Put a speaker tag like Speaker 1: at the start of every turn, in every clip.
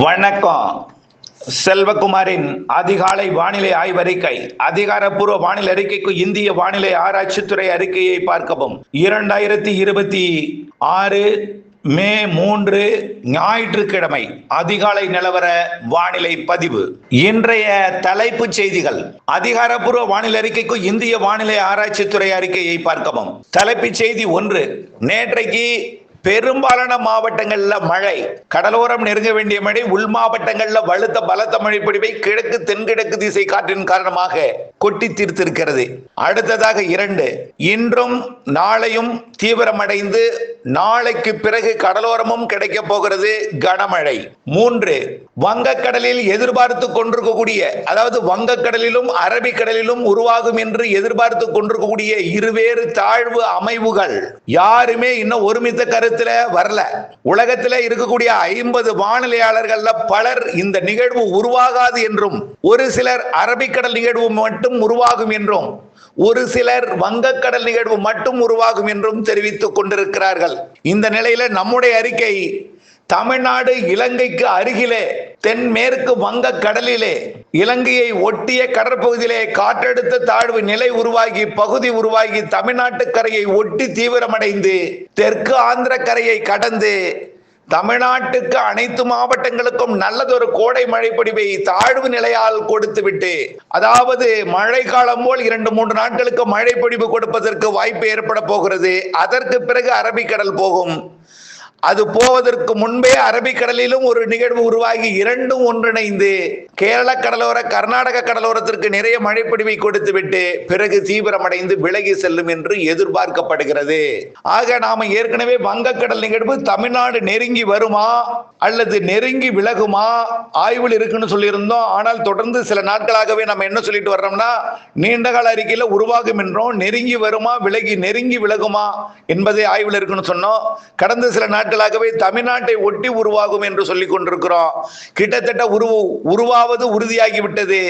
Speaker 1: வணக்கம். செல்வகுமாரின் அதிகாலை வானிலை ஆய்வறிக்கை. அதிகாரப்பூர்வ வானிலை அறிக்கைக்கு இந்திய வானிலை ஆராய்ச்சித்துறை அறிக்கையை பார்க்கவும். 2026 மே 3 ஞாயிற்றுக்கிழமை அதிகாலை நிலவர வானிலை பதிவு. இன்றைய தலைப்புச் செய்திகள். அதிகாரப்பூர்வ வானிலை அறிக்கைக்கு இந்திய வானிலை ஆராய்ச்சித்துறை அறிக்கையை பார்க்கவும். தலைப்புச் செய்தி 1. நேற்றைக்கு பெரும்பாலான மாவட்டங்கள்ல மழை, கடலோரம் நெருங்க வேண்டிய மழை, உள் மாவட்டங்கள்ல வலுத்த பலத்த மழை பொழிவை கிழக்கு தென்கிழக்கு திசை காற்றின் காரணமாக கொட்டி தீர்த்திருக்கிறது. அடுத்ததாக 2. இன்றும் நாளையும் தீவிரமடைந்து நாளைக்கு பிறகு கடலோரமும் கிடைக்க போகிறது கனமழை. 3. வங்கக்கடலில் எதிர்பார்த்து கொண்டிருக்கக்கூடிய, அதாவது வங்கக்கடலிலும் அரபிக்கடலிலும் உருவாகும் என்று எதிர்பார்த்து கொண்டிருக்கக்கூடிய இருவேறு தாழ்வு அமைவுகள் யாருமே இன்னும் ஒருமித்த கருத்துல வரல. உலகத்துல இருக்கக்கூடிய 50 வானிலையாளர்கள்ல பலர் இந்த நிகழ்வு உருவாகாது என்றும், ஒரு சிலர் அரபிக்கடல் நிகழ்வு மட்டும் உருவாகும் என்றும், ஒரு சிலர் வங்கக்கடல் நிகழ்வு மட்டும் உருவாகும் என்றும் தெரிவித்துக் கொண்டிருக்கிறார்கள். இந்த நிலையில நம்முடைய அறிக்கை தமிழ்நாடு இலங்கைக்கு அருகிலே தென்மேற்கு வங்க கடலிலே இலங்கையை ஒட்டிய கடற்பகுதியிலே காற்றழுத்த தாழ்வு நிலை பகுதி உருவாகி தமிழ்நாட்டு கரையை ஒட்டி தீவிரமடைந்து தெற்கு ஆந்திர கரையை கடந்து தமிழ்நாட்டுக்கு அனைத்து மாவட்டங்களுக்கும் நல்லதொரு கோடை மழை பொழிவை தாழ்வு நிலையால் கொடுத்துவிட்டு, அதாவது மழை காலம் போல் 2-3 நாட்களுக்கு மழை பொழிவு கொடுப்பதற்கு வாய்ப்பு ஏற்பட போகிறது. அதற்கு பிறகு அரபிக்கடல் போகும். அது போவதற்கு முன்பே அரபிக்கடலிலும் ஒரு நிகழ்வு உருவாகி இரண்டும் ஒன்றிணைந்து கேரள கடலோர கர்நாடக கடலோரத்திற்கு நிறைய மழைப்பொழிவை கொடுத்துவிட்டு பிறகு தீவிரமடைந்து விலகி செல்லும் என்று எதிர்பார்க்கப்படுகிறது. ஆக நாம ஏற்கனவே வங்கக்கடல் நிகழ்வு தமிழ்நாடு நெருங்கி வருமா அல்லது நெருங்கி விலகுமா ஆய்வில் இருக்குன்னு சொல்லியிருந்தோம். ஆனால் தொடர்ந்து சில நாட்களாகவே நம்ம என்ன சொல்லிட்டு வர்றோம்னா, நீண்டகால அறிக்கையில உருவாகும் என்றோம். நெருங்கி வருமா நெருங்கி விலகுமா என்பதை ஆய்வில் இருக்குன்னு சொன்னோம். கடந்த சில நாட்களாகவே தமிழ்நாட்டை ஒட்டி உருவாகும் என்று சொல்லிக் கொண்டிருக்கிறோம். கிட்டத்தட்ட உருவாவது உறுதியாகிவிட்டது.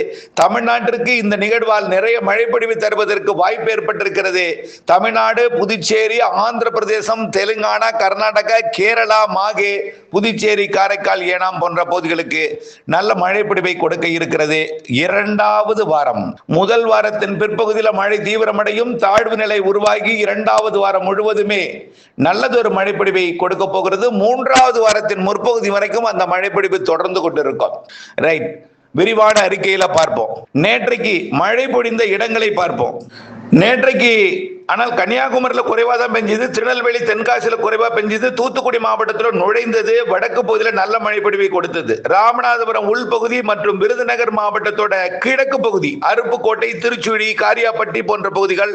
Speaker 1: தமிழ்நாட்டிற்கு இந்த நிகழ்வால் நிறைய மழைப்பொழிவு தருவதற்கு வாய்ப்பு ஏற்பட்டிருக்கிறது. தமிழ்நாடு, புதுச்சேரி, ஆந்திர பிரதேசம், தெலுங்கானா, கர்நாடகா, கேரளா, மாகே, புதுச்சேரி, காரைக்கால், ஏனாம் போன்ற பகுதிகளுக்கு நல்ல மழைப்பொழிவை கொடுக்க இருக்கிறது. 2வது வாரம், முதல் வாரத்தின் பிற்பகுதியில் மழை தீவிரமடையும், தாழ்வு நிலை உருவாகி 2வது வாரம் முழுவதுமே நல்லதொரு மழைப்பொழிவை கொடுக்க போகிறது. 3வது வாரத்தின் முற்பகுதி வரைக்கும் அந்த மழைப்பொழிவு தொடர்ந்து கொண்டிருக்கும். ரைட், விரிவான அறிக்கையில பார்ப்போம். நேற்றைக்கு மழை பொழிந்த இடங்களை பார்ப்போம். நேற்றைக்கு ஆனால் கன்னியாகுமரியில குறைவா தான் பெஞ்சது, திருநெல்வேலி தென்காசியில குறைவா பெஞ்சது, தூத்துக்குடி மாவட்டத்தில் நுழைந்தது, வடக்கு பகுதியில நல்ல மழை பொழிவை கொடுத்தது. ராமநாதபுரம் உள்பகுதி மற்றும் விருதுநகர் மாவட்டத்தோட கிழக்கு பகுதி, அருப்புக்கோட்டை, திருச்சுழி, காரியாப்பட்டி போன்ற பகுதிகள்,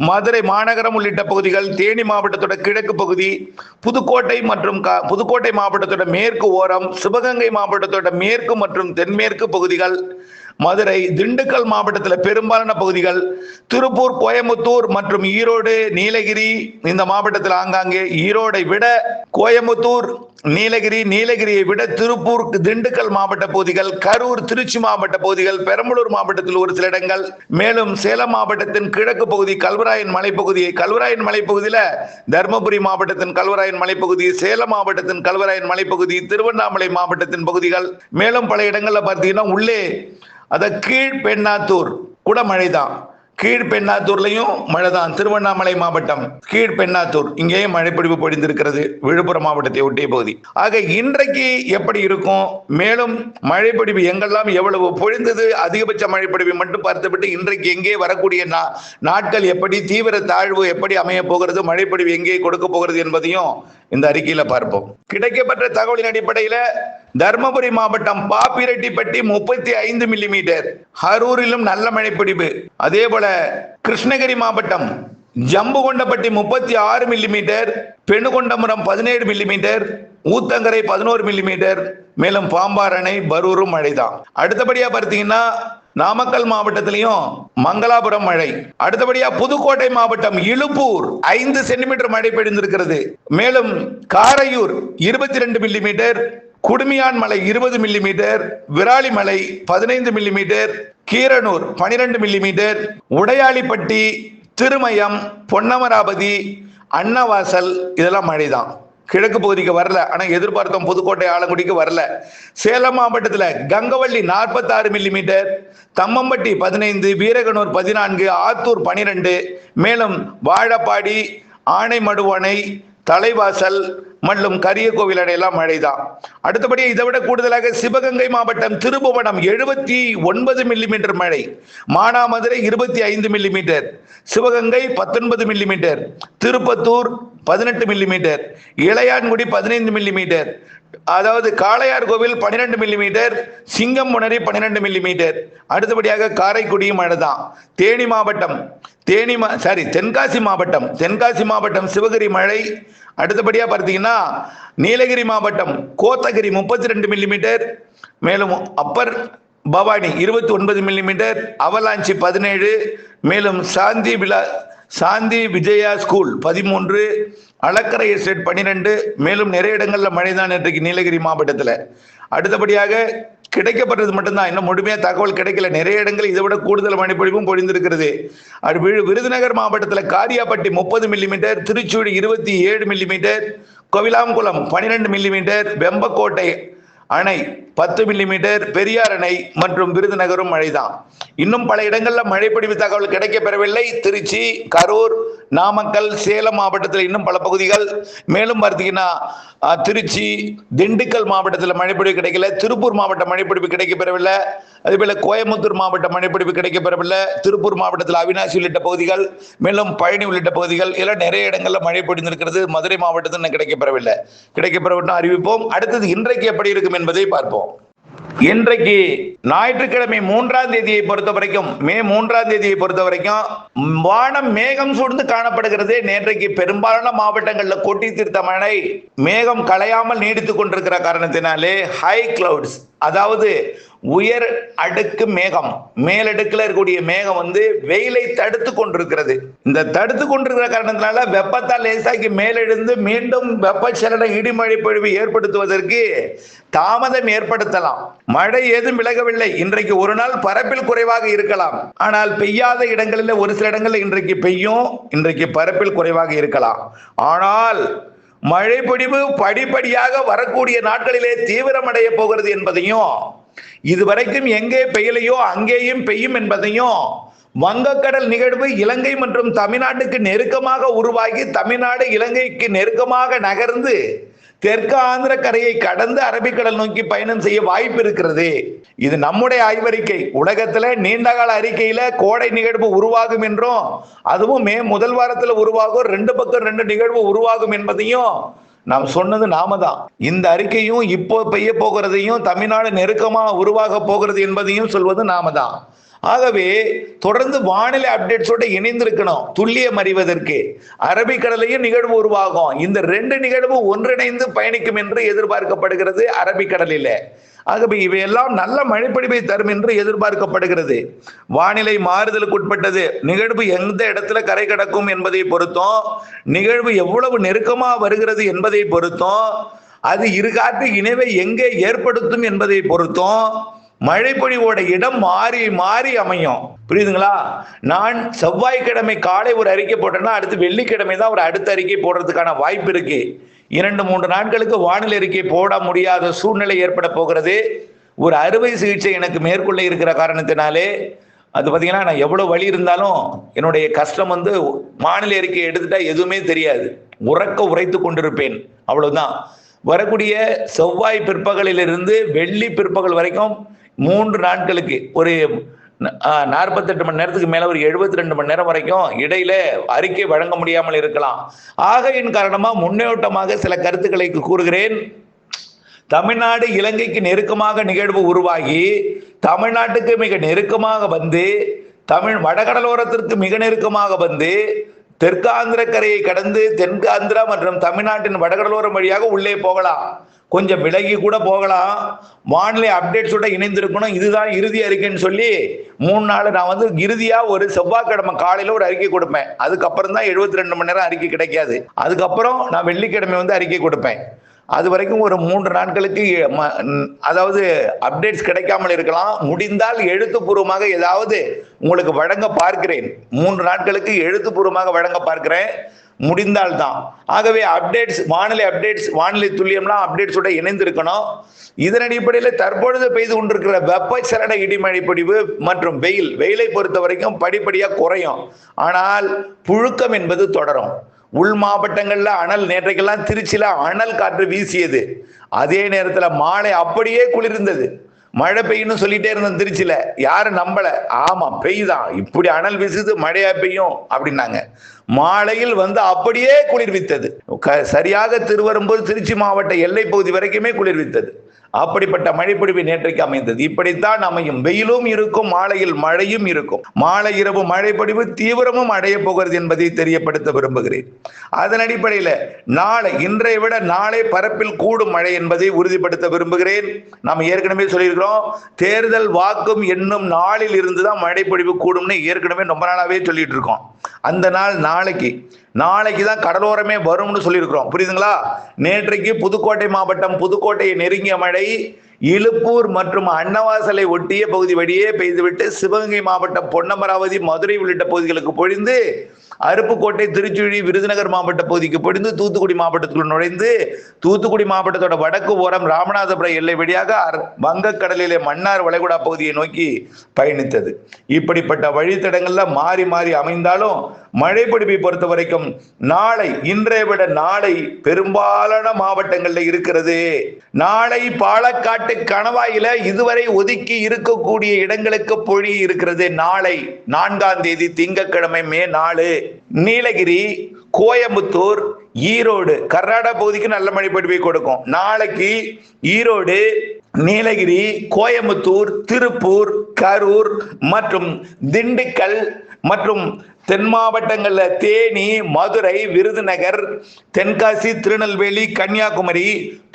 Speaker 1: மதுரை மாநகரம் உள்ளிட்ட பகுதிகள், தேனி மாவட்டத்தோட கிழக்கு பகுதி, புதுக்கோட்டை மற்றும் புதுக்கோட்டை மாவட்டத்தோட மேற்கு ஓரம், சிவகங்கை மாவட்டத்தோட மேற்கு மற்றும் தென்மேற்கு பகுதிகள், மதுரை, திண்டுக்கல் மாவட்டத்தில் பெரும்பாலான பகுதிகள், திருப்பூர், கோயம்புத்தூர் மற்றும் ஈரோடு, நீலகிரி இந்த மாவட்டத்தில் ஆங்காங்கே, ஈரோடை விட கோயம்புத்தூர், நீலகிரியை விட திருப்பூர், திண்டுக்கல் மாவட்ட பகுதிகள், கரூர், திருச்சி மாவட்ட பகுதிகள், பெரம்பலூர் மாவட்டத்தில் ஒரு சில இடங்கள், மேலும் சேலம் மாவட்டத்தின் கிழக்கு பகுதி, கல்வராயன் மலைப்பகுதியில தர்மபுரி மாவட்டத்தின் கல்வராயன் மலைப்பகுதி, சேலம் மாவட்டத்தின் கல்வராயன் மலைப்பகுதி, திருவண்ணாமலை மாவட்டத்தின் பகுதிகள், மேலும் பல இடங்கள்ல பார்த்தீங்கன்னா உள்ளே அத கீழ்பெண்ணாத்தூர் கூட மழைதான். கீழ்பெண்ணாத்தூர்லையும் மழைதான். திருவண்ணாமலை மாவட்டம் கீழ்பெண்ணாத்தூர் இங்கேயும் மழைப்பொழிவு பொழிந்திருக்கிறது, விழுப்புரம் மாவட்டத்தை ஒட்டிய பகுதி. ஆக இன்றைக்கு எப்படி இருக்கும், மேலும் மழைப்பொழிவு எங்கெல்லாம் எவ்வளவு பொழிந்தது, அதிகபட்ச மழைப்பொழிவு மட்டும் பார்த்துவிட்டு இன்றைக்கு எங்கே வரக்கூடிய நாட்கள் எப்படி, தீவிர தாழ்வு எப்படி அமைய போகிறது, மழைப்பொழிவு எங்கே கொடுக்க போகிறது என்பதையும் இந்த அறிக்கையில பார்ப்போம். கிடைக்கப்பட்ட தகவலின் அடிப்படையில தர்மபுரி மாவட்டம் பாப்பிரெட்டிப்பட்டி 35 மில்லிமீட்டர், அரூரிலும் நல்ல மழைப்பொழிவு. அதே போல கிருஷ்ணகிரி மாவட்டம் ஜம்புகொண்டப்பட்டி 36 மில்லிமீட்டர், பெணுகொண்டபுரம் 17 மில்லிமீட்டர், ஊத்தங்கரை 11 மில்லிமீட்டர், மேலும் பாம்பார் அணை, பரூரும் மழைதான். அடுத்தபடியா பார்த்தீங்கன்னா நாமக்கல் மாவட்டத்திலையும் மங்களாபுரம் மழை. அடுத்தபடியா புதுக்கோட்டை மாவட்டம் இலுப்பூர் 5 சென்டிமீட்டர் மழை பெய்திருக்கிறது. மேலும் Karaiyur 22 millimetre, Kudumiyan Malai 20 millimetre, Viralimalai 15 millimetre, Keeranur 12 millimetre, Udaiyalipatti, Thirumayam, Ponnamaravathi, Annavasal இதெல்லாம் மழைதான். கிழக்கு பகுதிக்கு வரல. ஆனா எதிர்பார்த்தோம் புதுக்கோட்டை ஆலங்குடிக்கு வரல. சேலம் மாவட்டத்தில் கங்கவள்ளி 46 மில்லிமீட்டர், தம்மம்பட்டி 15, வீரகனூர் 14, ஆத்தூர் 12, மேலும் வாழப்பாடி, ஆனைமடுவணை, தலைவாசல் மற்றும் கரியகோவில் அடையெல்லாம் மழைதான். அடுத்தபடி இதை விட கூடுதலாக சிவகங்கை மாவட்டம் திருபுவனம் 79 மில்லிமீட்டர் மழை, Manamadurai 25 millimetre, Sivaganga 19 millimetre, Tiruppattur 18 millimetre, Ilayangudi 15 millimetre, அதாவது காளையார் கோவில் 12 மில்லிமீட்டர், சிங்கம்புணரி 12 மில்லிமீட்டர். அடுத்தபடியாக காரைக்குடி மழை தான். தேனி மாவட்டம் தென்காசி மாவட்டம் சிவகிரி மழை. அடுத்தபடியா பார்த்தீங்கன்னா நீலகிரி மாவட்டம் கோத்தகிரி 32 மில்லிமீட்டர், மேலும் அப்பர் பவானி 29 மில்லிமீட்டர், அவலாஞ்சி 17, மேலும் சாந்தி விஜயா ஸ்கூல் 13, அளக்கரை எஸ்டேட் 12, மேலும் நிறைய இடங்கள்ல மழைதான் இன்றைக்கு நீலகிரி மாவட்டத்தில். அடுத்தபடியாக கிடைக்கப்பட்டது மட்டும்தான், இன்னும் முழுமையாக தகவல் கிடைக்கல. நிறைய இடங்கள் இதை விட கூடுதல் மழைப்பொழிவும் பொழிந்திருக்கிறது. விருதுநகர் மாவட்டத்தில் Kariyapatti 30 millimetre, Thiruchudi 27 millimetre, Kovilankulam 12 millimetre, Vembakottai அணை 10 மில்லிமீட்டர், பெரியார் அணை மற்றும் விருதுநகரும் மழைதான். இன்னும் பல இடங்கள்ல மழைப்பொழிவு தகவல் கிடைக்க பெறவில்லை. திருச்சி, கரூர், நாமக்கல், சேலம் மாவட்டத்தில் இன்னும் பல பகுதிகள், மேலும் பார்த்தீங்கன்னா திருச்சி, திண்டுக்கல் மாவட்டத்தில் மழைப்பொழிவு கிடைக்கல, திருப்பூர் மாவட்ட மழைப்பொழிவு கிடைக்க பெறவில்லை, அதேபோல கோயம்புத்தூர் மாவட்ட மழைப்பொழிவு கிடைக்க பெறவில்லை, திருப்பூர் மாவட்டத்தில் அவினாசி உள்ளிட்ட பகுதிகள், மேலும் பழனி உள்ளிட்ட பகுதிகள் எல்லாம் நிறைய இடங்கள்ல மழை பொழிந்திருக்கிறது. மதுரை மாவட்டத்தில் கிடைக்க பெறவில்லை. அறிவிப்போம். அடுத்தது இன்றைக்கு எப்படி இருக்கும் என்பதை பார்ப்போம். இன்றைக்கு ஞாயிற்றுக்கிழமை 3ஆம் தேதியை பொறுத்த வரைக்கும், மே 3ஆம் தேதியை பொறுத்த வரைக்கும் வானம் மேகம் சூழ்ந்து காணப்படுகிறது. நேற்றைக்கு பெரும்பாலான மாவட்டங்களில் கொட்டி தீர்த்த மழை மேகம் களையாமல் நீடித்துக் கொண்டிருக்கிற காரணத்தினாலே ஹை கிளவுட்ஸ், அதாவது உயர் அடுக்கு மேகம், மேலடுக்கில் இருக்கக்கூடிய மேகம் வெயிலை தடுத்து கொண்டிருக்கிறது. இந்த தடுத்து கொண்டிருக்கிற காரணத்தினால வெப்பத்தால் லேசாக்கி மேலெழுந்து மீண்டும் வெப்பச்சலன இடிமழை பொழிவு ஏற்படுத்துவதற்கு தாமதம் ஏற்படுத்தலாம். மழை ஏதும் விலகவில்லை. இன்றைக்கு ஒரு நாள் பரப்பில் குறைவாக இருக்கலாம், ஆனால் பெய்யாத இடங்களில் ஒரு சில இடங்களில் இன்றைக்கு பெய்யும். இன்றைக்கு பரப்பில் குறைவாக இருக்கலாம், ஆனால் மழை பொழிவு படிப்படியாக வரக்கூடிய நாட்களிலே தீவிரமடைய போகிறது என்பதையும், இதுவரைக்கும் எங்கே பெய்யலையோ அங்கேயும் பெய்யும் என்பதையும், வங்கக்கடல் நிகழ்வு இலங்கை மற்றும் தமிழ்நாட்டுக்கு நெருக்கமாக உருவாகி தமிழ்நாடு இலங்கைக்கு நெருக்கமாக நகர்ந்து தெற்கு ஆந்திர கரையை கடந்து அரபிக்கடல் நோக்கி பயணம் செய்ய வாய்ப்பு இருக்கிறது. இது நம்முடைய ஆய்வறிக்கை. உலகத்துல நீண்டகால அறிக்கையில கோடை நிகழ்வு உருவாகும் என்றும், அதுவும் மே முதல் வாரத்தில் உருவாகும், 2 பக்கம் 2 நிகழ்வு உருவாகும் என்பதையும் நாம் சொன்னது நாம தான். இந்த அறிக்கையும் இப்போ பெய்ய போகிறதையும், தமிழ்நாடு நெருக்கமாக உருவாக போகிறது என்பதையும் சொல்வது நாம தான். ஆகவே தொடர்ந்து வானிலை அப்டேட்ஸோட இணைந்திருக்கணும். துல்லியம் அறிவதற்கு அரபிக்கடலையும் நிகழ்வு உருவாகும். இந்த 2 நிகழ்வு ஒன்றிணைந்து பயணிக்கும் என்று எதிர்பார்க்கப்படுகிறது அரபிக்கடலில். ஆகவே இவையெல்லாம் நல்ல மழைப்பொழிவை தரும் என்று எதிர்பார்க்கப்படுகிறது. வானிலை மாறுதலுக்கு உட்பட்டது. நிகழ்வு எந்த இடத்துல கரை கடக்கும் என்பதை பொறுத்தும், நிகழ்வு எவ்வளவு நெருக்கமா வருகிறது என்பதை பொறுத்தும், அது இருகாற்று இணைவை எங்கே ஏற்படுத்தும் என்பதை பொறுத்தும் மழைப்பொழிவோட இடம் மாறி மாறி அமையும். புரியுதுங்களா? நான் செவ்வாய்க்கிழமை காலை ஒரு அறிக்கை போட்டேன்னா அடுத்து வெள்ளிக்கிழமை தான் ஒரு அடுத்த அறிக்கை போடுறதுக்கான வாய்ப்பு இருக்கு. 2-3 நாட்களுக்கு வானிலை அறிக்கை போட முடியாத சூழ்நிலை ஏற்பட போகிறது. ஒரு அறுவை சிகிச்சை எனக்கு மேற்கொள்ள இருக்கிற காரணத்தினாலே அது பார்த்தீங்கன்னா, நான் எவ்வளவு வலி இருந்தாலும் என்னுடைய கஷ்டம் வானிலை அறிக்கை எடுத்துட்டா எதுவுமே தெரியாது, உரைத்து கொண்டிருப்பேன், அவ்வளவுதான். வரக்கூடிய செவ்வாய் பிற்பகலிலிருந்து வெள்ளி பிற்பகல் வரைக்கும் 3 நாட்களுக்கு ஒரு 48 மணி நேரத்துக்கு மேல ஒரு 72 மணி நேரம் வரைக்கும் இடையில அறிக்கை வழங்க முடியாமல் இருக்கலாம். ஆகையின் காரணமா முன்னோட்டமாக சில கருத்துக்களை கூறுகிறேன். தமிழ்நாடு இலங்கைக்கு நெருக்கமாக நிகழ்வு உருவாகி தமிழ்நாட்டுக்கு மிக நெருக்கமாக வடகடலோரத்திற்கு மிக நெருக்கமாக தெற்கு ஆந்திர கரையை கடந்து தெற்கு ஆந்திரா மற்றும் தமிழ்நாட்டின் வடகடலோரம் வழியாக உள்ளே போகலாம், கொஞ்சம் விலகி கூட போகலாம். வானிலை அப்டேட்ஸோட இணைந்திருக்கணும். இதுதான் இறுதி அறிக்கைன்னு சொல்லி 3 நாள் நான் இறுதியா ஒரு செவ்வாய்க்கிழமை காலையில ஒரு அறிக்கை கொடுப்பேன். அதுக்கப்புறம் தான் 72 மணி நேரம் அறிக்கை கிடைக்காது. அதுக்கப்புறம் நான் வெள்ளிக்கிழமை அறிக்கை கொடுப்பேன். அது வரைக்கும் ஒரு 3 நாட்களுக்கு அதாவது அப்டேட்ஸ் கிடைக்காமல் இருக்கலாம். முடிந்தால் எழுத்துப்பூர்வமாக ஏதாவது உங்களுக்கு வழங்க பார்க்கிறேன். 3 நாட்களுக்கு எழுத்துப்பூர்வமாக வழங்க பார்க்கிறேன். முடிந்தால்தான். ஆகவே அப்டேட்ஸ், வானிலை அப்டேட்ஸ், வானிலை துல்லியம்லாம் அப்டேட்ஸோட இணைந்திருக்கணும். இதன் அடிப்படையில் தற்பொழுது பெய்து கொண்டிருக்கிற வெப்பச்சலன இடிமழை பொழிவு மற்றும் வெயிலை பொறுத்த வரைக்கும் படிப்படியாக குறையும். ஆனால் புழுக்கம் என்பது தொடரும். உள் மாவட்டங்கள்ல அனல், நேற்றைக்கெல்லாம் திருச்சியில அனல் காற்று வீசியது. அதே நேரத்தில் மாலை அப்படியே குளிர்ந்தது. மழை பெய்யும் சொல்லிட்டே இருந்தோம் திருச்சியில, யாரும் நம்பல. ஆமா பெய்தான், இப்படி அனல் வீசுது, மழையா பெய்யும் அப்படின்னாங்க. மாலையில் அப்படியே குளிர்வித்தது. சரியாக திருவரும்போது திருச்சி மாவட்ட எல்லை பகுதி வரைக்குமே குளிர்வித்தது. அப்படிப்பட்ட மழைப்பொழிவு நேற்றைக்கு அமைந்தது. இப்படித்தான் அமையும். வெயிலும் இருக்கும், மாலையில் மழையும் இருக்கும். மாலை இரவு மழைப்பொழிவு தீவிரமும் அடைய போகிறது என்பதை தெரியப்படுத்த விரும்புகிறேன். அதன் அடிப்படையில் நாளை, இன்றைய விட நாளை பரப்பில் கூடும் மழை என்பதை உறுதிப்படுத்த விரும்புகிறேன். நாம் ஏற்கனவே சொல்லியிருக்கிறோம், தேர்தல் வாக்கும் என்னும் நாளில் இருந்துதான் மழைப்பொழிவு கூடும்னு ஏற்கனவே ரொம்ப நாளாவே சொல்லிட்டு இருக்கோம். அந்த நாள் நாளைக்கு தான் கடலோரமே வரும்னு சொல்லியிருக்கிறோம். புரியுதுங்களா? நேற்றைக்கு புதுக்கோட்டை மாவட்டம், புதுக்கோட்டையை நெருங்கிய மழை இலுப்பூர் மற்றும் அன்னவாசலை ஒட்டிய பகுதி வழியே பெய்துவிட்டு சிவகங்கை மாவட்டம், பொன்னமராவதி, மதுரை உள்ளிட்ட பகுதிகளுக்கு பொழிந்து, அருப்புக்கோட்டை, திருச்சுழி, விருதுநகர் மாவட்ட பகுதிக்கு பொழிந்து, தூத்துக்குடி மாவட்டத்துக்குள் நுழைந்து, தூத்துக்குடி மாவட்டத்தோட வடக்கு ஓரம் ராமநாதபுரம் எல்லை வழியாக வங்கக்கடலிலே மன்னார் வளைகுடா பகுதியை நோக்கி பயணித்தது. இப்படிப்பட்ட வழித்தடங்கள்ல மாறி மாறி அமைந்தாலும் மழைப்பொழிவை பொறுத்த வரைக்கும் நாளை, இன்றைய விட நாளை பெரும்பாலான மாவட்டங்கள்ல இருக்கிறது. நாளை பாலக்காட்டு கணவாயில இதுவரை ஒதுக்கி இருக்கக்கூடிய இடங்களுக்கு பொழி இருக்கிறது. நாளை 4ஆம் தேதி திங்கட்கிழமை மே 4 நீலகிரி, கோயம்புத்தூர், ஈரோடு, கர்நாடக பகுதிக்கு நல்ல மழை பொழிவை கொடுக்கும். நாளைக்கு ஈரோடு, நீலகிரி, கோயம்புத்தூர், திருப்பூர், கரூர் மற்றும் திண்டுக்கல் மற்றும் தென் மாவட்டங்கள்ல தேனி, மதுரை, விருதுநகர், தென்காசி, திருநெல்வேலி, கன்னியாகுமரி,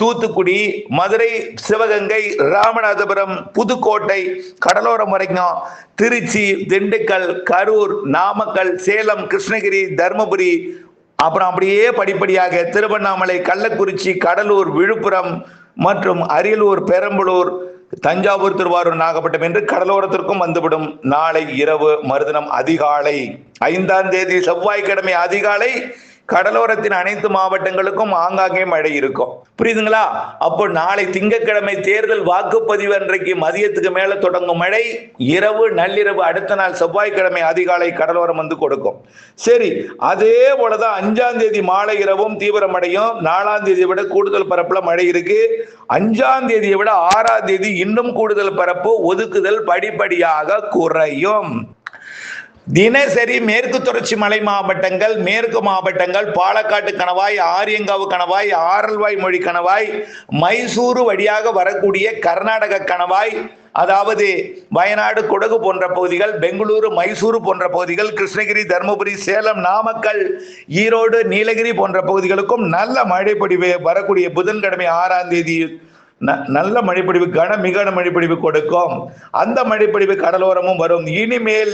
Speaker 1: தூத்துக்குடி, மதுரை, சிவகங்கை, ராமநாதபுரம், புதுக்கோட்டை, கடலோரம் வரைக்கும், திருச்சி, திண்டுக்கல், கரூர், நாமக்கல், சேலம், கிருஷ்ணகிரி, தர்மபுரி, அப்புறம் அப்படியே படிப்படியாக திருவண்ணாமலை, கள்ளக்குறிச்சி, கடலூர், விழுப்புரம் மற்றும் அரியலூர், பெரம்பலூர், தஞ்சாவூர், திருவாரூர், நாகப்பட்டினம் என்று கடலோரத்திற்கும் வந்துவிடும். நாளை இரவு மறுதினம் அதிகாலை 5ஆம் தேதி செவ்வாய்க்கிழமை அதிகாலை கடலோரத்தின் அனைத்து மாவட்டங்களுக்கும் ஆங்காங்கே மழை இருக்கும். புரியுதுங்களா? அப்போ நாளை திங்கட்கிழமை தேர்தல் வாக்குப்பதிவு அன்றைக்கு மதியத்துக்கு மேல தொடங்கும் மழை இரவு, நள்ளிரவு, அடுத்த நாள் செவ்வாய்க்கிழமை அதிகாலை கடலோரம் வந்து கொடுக்கும். சரி, அதே போலதான் 5ஆம் தேதி மாலை இரவும் தீவிரமடையும். 4ஆம் தேதியை விட கூடுதல் பரப்புல மழை இருக்கு. 5ஆம் தேதியை விட 6ஆம் தேதி இன்னும் கூடுதல் பரப்பு, ஒதுக்குதல் படிப்படியாக குறையும். தினசரி மேற்கு தொடர்ச்சி மலை மாவட்டங்கள், மேற்கு மாவட்டங்கள், பாலக்காட்டு கணவாய், ஆரியங்காவு கணவாய், ஆரல்வாய் மொழி கணவாய், மைசூரு வழியாக வரக்கூடிய கர்நாடக கணவாய், அதாவது வயநாடு, கொடகு போன்ற பகுதிகள், பெங்களூரு, மைசூரு போன்ற பகுதிகள், கிருஷ்ணகிரி, தர்மபுரி, சேலம், நாமக்கல், ஈரோடு, நீலகிரி போன்ற பகுதிகளுக்கும் நல்ல மழை பொழிவு வரக்கூடிய புதன்கிழமை 6ஆம் தேதி நல்ல மழைப்பொழிவு, மிக மழைப்பொழிவு கொடுக்கும். அந்த மழைப்பொழிவு கடலோரமும் வரும். இனிமேல்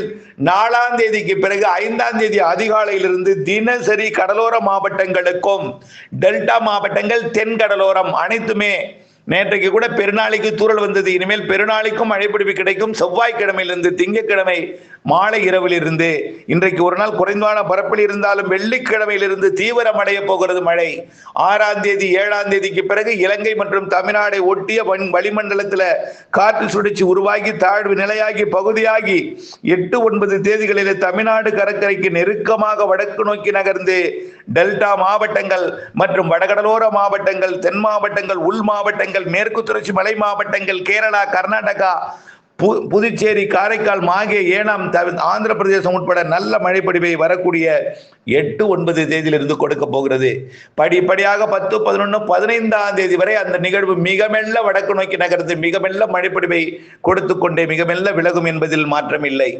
Speaker 1: 4ஆம் தேதிக்கு பிறகு 5ஆம் தேதி அதிகாலையிலிருந்து தினசரி கடலோர மாவட்டங்களுக்கும், டெல்டா மாவட்டங்கள், தென் கடலோரம் அனைத்துமே, நேற்றைக்கு கூட பெருநாளைக்கு தூறல் வந்தது. இனிமேல் பெருநாளைக்கும் மழைப்பொழிவு கிடைக்கும். செவ்வாய்க்கிழமையிலிருந்து திங்கட்கிழமை மாலை இரவிலிருந்து, இன்றைக்கு ஒரு நாள் குறைந்தான பரப்பில் இருந்தாலும் வெள்ளிக்கிழமையிலிருந்து தீவிரமடைய போகிறது மழை. 6ஆம் தேதி 7ஆம் தேதிக்கு பிறகு இலங்கை மற்றும் தமிழ்நாடை ஒட்டிய வளிமண்டலத்தில் காற்று சுழற்சி உருவாகி தாழ்வு நிலையாகி பகுதியாகி 8-9 தேதிகளில் தமிழ்நாடு கடற்கரைக்கு நெருக்கமாக வடக்கு நோக்கி நகர்ந்து டெல்டா மாவட்டங்கள் மற்றும் வடகடலோர மாவட்டங்கள், தென் மாவட்டங்கள், உள் மாவட்டங்கள், மேற்கு தொடர்ச்சி மலை மாவட்டங்கள், கேரளா, கர்நாடகா, புதுச்சேரி, காரைக்கால், மாகே, ஏனாம், ஆந்திர பிரதேசம் உட்பட நல்ல மழைப்பொழிவை வரக்கூடிய 8-9 தேதியிலிருந்து கொடுக்க போகிறது. படிப்படியாக 10, 11, 15ஆம் தேதி வரை அந்த நிகழ்வு மிக மெல்ல வடக்கு நோக்கி நகர்ந்து மிக மெல்ல மழைப்பொழிவை கொடுத்து கொண்டே மிக மெல்ல விலகும் என்பதில் மாற்றம் இல்லை.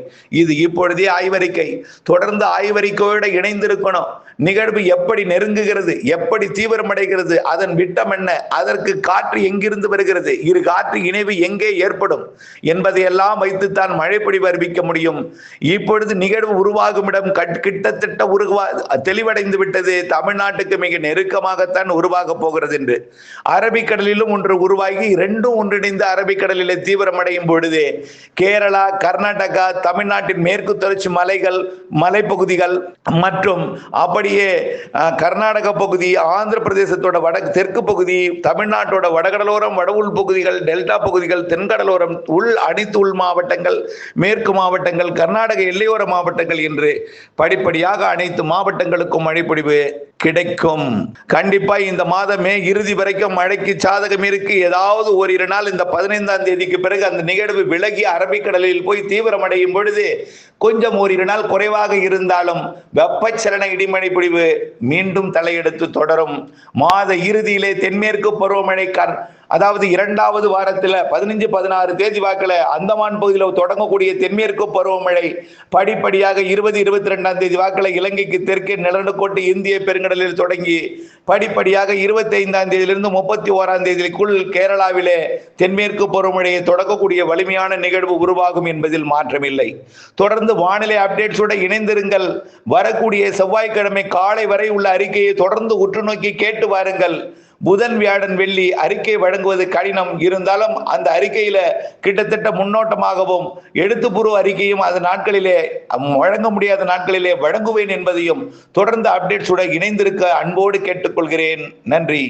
Speaker 1: இது இப்பொழுதே ஆய்வறிக்கை. தொடர்ந்து ஆய்வறிக்கையோடு இணைந்திருக்கணும். நிகழ்வு எப்படி நெருங்குகிறது, எப்படி தீவிரமடைகிறது, அதன் விட்டம் என்ன, அதற்கு காற்று எங்கிருந்து வருகிறது, இரு காற்று இணைவு எங்கே ஏற்படும் என்பதையெல்லாம் வைத்துத்தான் மழைப்பொழிவு அறிவிக்க முடியும். இப்பொழுது நிகழ்வு உருவாகும் இடம் கிட்டத்தட்ட தெளிவடைந்து விட்டது. தமிழ்நாட்டுக்கு மிக நெருக்கமாகத்தான் உருவாக போகிறது என்று. அரபிக்கடலிலும் ஒன்று உருவாகி இரண்டும் ஒன்றிணைந்து அரபிக்கடலிலே தீவிரமடையும் பொழுது கேரளா, கர்நாடகா, தமிழ்நாட்டின் மேற்கு தொடர்ச்சி மலைகள், மலைப்பகுதிகள் மற்றும் அப்படியே கர்நாடக பகுதி, ஆந்திர பிரதேசத்தோட தெற்கு பகுதி, தமிழ்நாட்டோட வடகடலோரம், வட உள் பகுதிகள், டெல்டா பகுதிகள், தென்கடலோரம், அனைத்து உள் மாவட்டங்கள், மேற்கு மாவட்டங்கள், கர்நாடக எல்லையோர மாவட்டங்கள் என்று படிப்படியாக அனைத்து மாவட்டங்களுக்கும் மழைப்பொழிவு கிடைக்கும். கண்டிப்பா இந்த மாதம் மே இறுதி வரைக்கும் மழைக்கு சாதகம் இருக்கு. ஏதாவது ஓரிரு நாள் இந்த 15ஆம் தேதிக்கு பிறகு அந்த நிகழ்வு விலகி அரபிக்கடலில் போய் தீவிரமடையும் பொழுது கொஞ்சம் ஓரிரு நாள் குறைவாக இருந்தாலும் வெப்பச்சலன இடிமழை பொழிவு மீண்டும் தலையெடுத்து தொடரும். மாத இறுதியிலே தென்மேற்கு பருவமழை அதாவது 2வது வாரத்தில் 15, 16 தேதி வாக்கில் அந்தமான் பகுதியில் தொடங்கக்கூடிய தென்மேற்கு பருவமழை படிப்படியாக 20, 22ஆம் தேதி வாக்கில் இலங்கைக்கு தெற்கே நிலநடுக்கோட்டு இந்திய பெருங்கடலில் தொடங்கி படிப்படியாக 25ஆம் தேதியிலிருந்து 31ஆம் தேதிக்குள் கேரளாவிலே தென்மேற்கு பருவமழையை தொடங்கக்கூடிய வலிமையான நிகழ்வு உருவாகும் என்பதில் மாற்றமில்லை. தொடர்ந்து வானிலை அப்டேட்ஸோட இணைந்திருங்கள். வரக்கூடிய செவ்வாய்க்கிழமை காலை வரை உள்ள அறிக்கையை தொடர்ந்து உற்று நோக்கி கேட்டு வாருங்கள். புதன், வியாழன், வெள்ளி அறிக்கை வழங்குவது கடினம் இருந்தாலும் அந்த அறிக்கையில கிட்டத்தட்ட முன்னோட்டமாகவும் எழுத்துப்பூர்வ அறிக்கையும் அது நாட்களிலே வழங்க முடியாத நாட்களிலே வழங்குவேன் என்பதையும் தொடர்ந்து அப்டேட்ஸுடன் இணைந்திருக்க அன்போடு கேட்டுக்கொள்கிறேன். நன்றி.